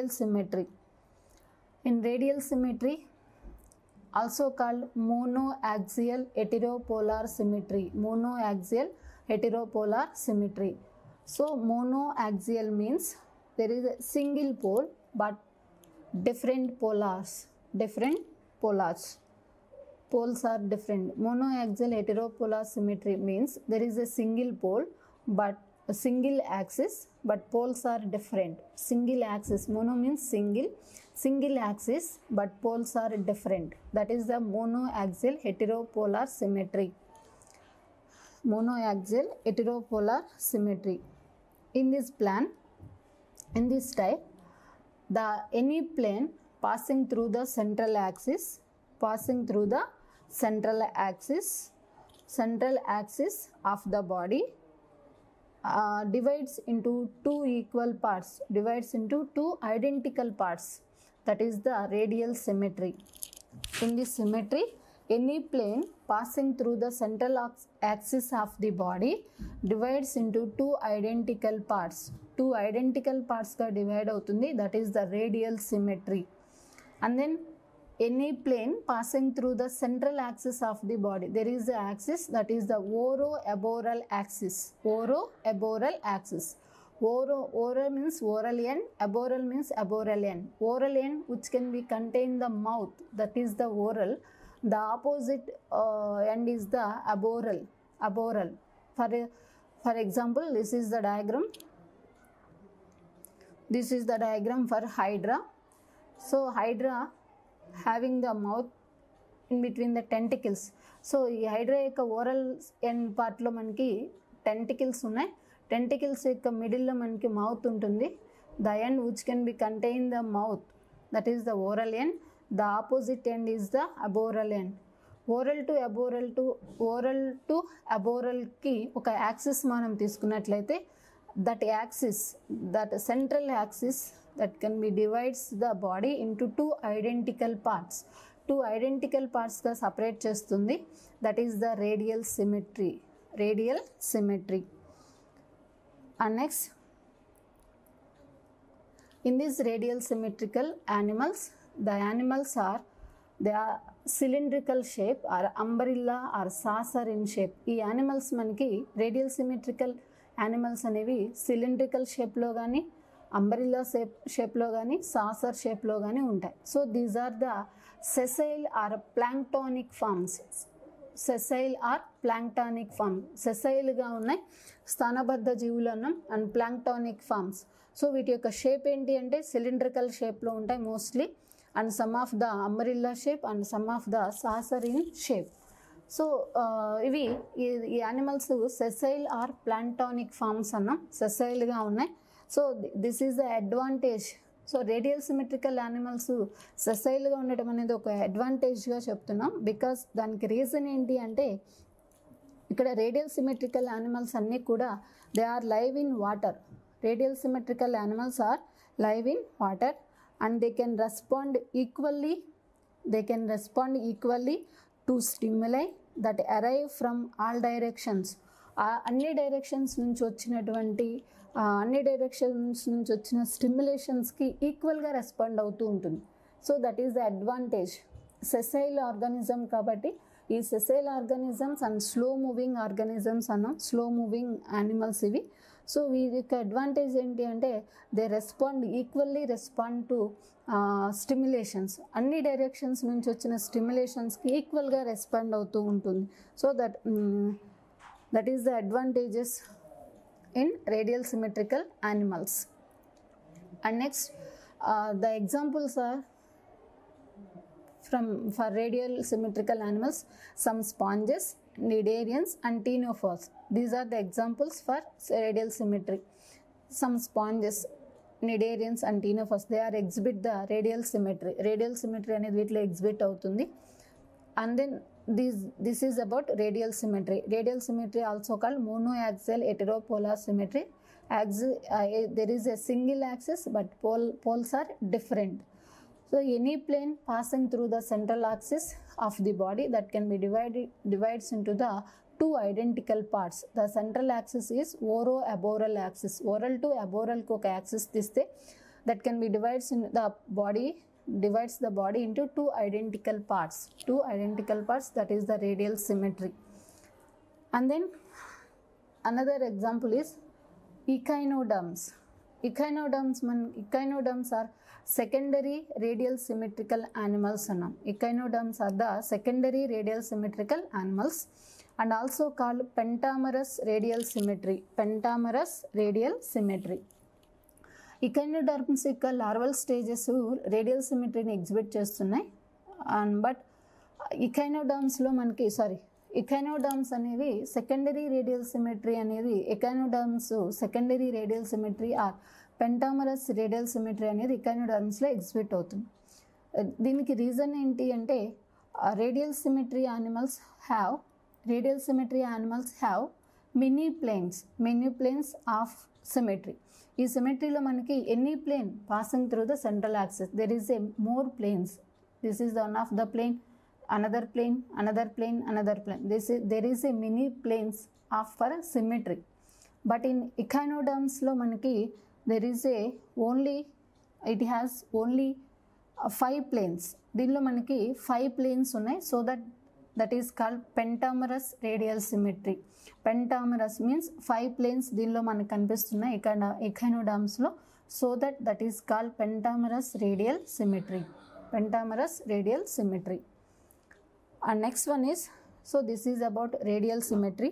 radial symmetry. In radial symmetry, also called monoaxial heteropolar symmetry. Monoaxial heteropolar symmetry. So monoaxial means there is a single pole but different polars. Poles are different. Monoaxial heteropolar symmetry means there is a single pole but a single axis but poles are different. Single axis, mono means single axis but poles are different. That is the monoaxial heteropolar symmetry. Monoaxial heteropolar symmetry. In this type, any plane passing through the central axis of the body divides into two identical parts. That is the radial symmetry. In this symmetry, any plane passing through the central axis of the body divides into two identical parts. Two identical parts ga divide avutundi. That is the radial symmetry. And then any plane passing through the central axis of the body, there is the axis, that is the oroaboral axis. Oroaboral means oral end, aboral means aboral end. Oral end which can be contain the mouth, that is the oral. The opposite end is the aboral. For example, this is the diagram. This is the diagram for hydra. So hydra having the mouth in between the tentacles. So ఈ హైడ్రా యొక్క oral end పార్ట్లో మనకి tentacles ఉన్నాయి. Tentacles యొక్క మిడిల్లో మనకి mouth ఉంటుంది. The end which can be contain the mouth, that is the oral end. The opposite end is the aboral end. Oral to అబోరల్కి ఒక యాక్సిస్ మనం తీసుకున్నట్లయితే that central axis that can be divides the body into two identical parts గా separate చేస్తుంది. That is the radial symmetry. And next, in this radial symmetrical animals, the animals are cylindrical shape or umbrella or saucer in shape. ఈ animals మనకి radial symmetrical animals అనేవి cylindrical షేప్లో కానీ, umbrella షేప్లో కానీ, saucer షేప్లో కానీ ఉంటాయి. So these are the sessile or planktonic forms. సెసైల్గా ఉన్నాయి స్థానబద్ధ జీవులు అన్నాం. And ప్లాంక్టానిక్ forms. సో వీటి యొక్క షేప్ ఏంటి అంటే సిలిండ్రికల్ షేప్లో ఉంటాయి mostly. And some of the umbrella shape and some of the saucer in shape. So ఇవి ఈ animals sessile or planktonic forms అన్నాం. సెసైల్గా ఉన్నాయి. So this is the advantage. So radial symmetrical animals సెసైల్గా ఉండటం అనేది ఒక అడ్వాంటేజ్గా చెప్తున్నాం. బికాస్ దానికి రీజన్ ఏంటి అంటే ఇక్కడ రేడియల్ సిమెట్రికల్ యానిమల్స్ అన్నీ కూడా they are live in water. Radial symmetrical animals are live in water and they can respond equally to stimuli that arrive from all directions. అన్ని డైరెక్షన్స్ నుంచి వచ్చిన స్టిమ్యులేషన్స్కి ఈక్వల్గా రెస్పాండ్ అవుతూ ఉంటుంది. So that is the advantage. Sessile organism కాబట్టి ఈ sessile organisms and slow moving organisms అన్నాం. స్లో మూవింగ్ యానిమల్స్ ఇవి. సో వీరి యొక్క అడ్వాంటేజ్ ఏంటి అంటే they equally respond to stimulations. అన్ని డైరెక్షన్స్ నుంచి వచ్చిన స్టిమ్యులేషన్స్కి ఈక్వల్గా రెస్పాండ్ అవుతూ ఉంటుంది. So that is the advantages in radial symmetrical animals. And next the examples are for radial symmetrical animals, some sponges, cnidarians and ctenophores. These are the examples for radial symmetry. Some sponges, cnidarians and ctenophores, they are exhibit the radial symmetry. Radial symmetry అనేది వీటిలో exhibit అవుతుంది. And then this is about radial symmetry. Radial symmetry also called monoaxial heteropolar symmetry. There is a single axis but poles are different. So any plane passing through the central axis of the body that can be divides into the two identical parts. The central axis is oroaboral axis. Oral to aboral ko axis tiste that can be divides the body into two identical parts, that is the radial symmetry. And then another example is echinoderms. Echinoderms are secondary radial symmetrical animals. Echinoderms are the secondary radial symmetrical animals and also called pentamerous radial symmetry. Echinoderms యొక్క larval stages radial సిమెట్రీని exhibit చేస్తున్నాయి. But echinoderms అనేవి secondary radial symmetry or pentamerous radial symmetry అనేది ఎకైనోడర్మ్స్లో exhibit అవుతుంది. దీనికి reason ఏంటి అంటే radial symmetry animals have many planes of symmetry. ఈ సిమెట్రీలో మనకి any plane passing through the central axis, there is a more planes. This is one of the plane, another plane, there is a many planes of for symmetry. But in echinoderms lo manaki there is it has only 5 planes. Dinlo manaki 5 planes unnai, so that is called pentamerous radial symmetry. Pentamerous means 5 planes dinlo manaku kanipistunnai echinoderms lo, so that is called pentamerous radial symmetry. And next one is, so this is about radial symmetry.